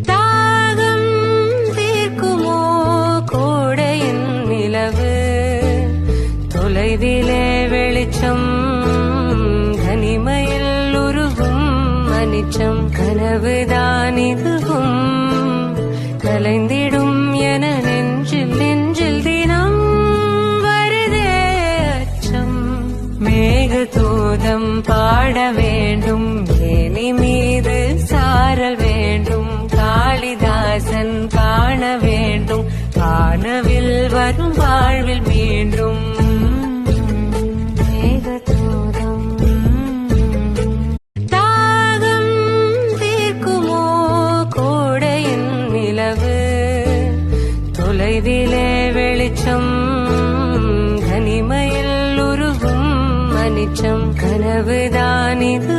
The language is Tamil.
தாகம் தீர்க்குமோ கோடையின் நிலவு, தொலைவிலே வெளிச்சம் தனிமையில் உருகும் அனிச்சம். கனவுதான் இதுவும் கலைந்திடும் என நெஞ்சில் நெஞ்சில் தினம் வருதே அச்சம். மேகதூதம் பாட வேண்டும், ஏனி மீது சாரல் வேண்டும். காளிதாசன் காண வேண்டும், காணவில் வரும் வாழ்வில் மீண்டும். மேகதூதம் தாகம் தீர்க்குமோ கோடையின் நிலவு, தொலைவிலே வெளிச்சம் தனிமையில் உருகும் அனிச்சம். கனவுதான் இது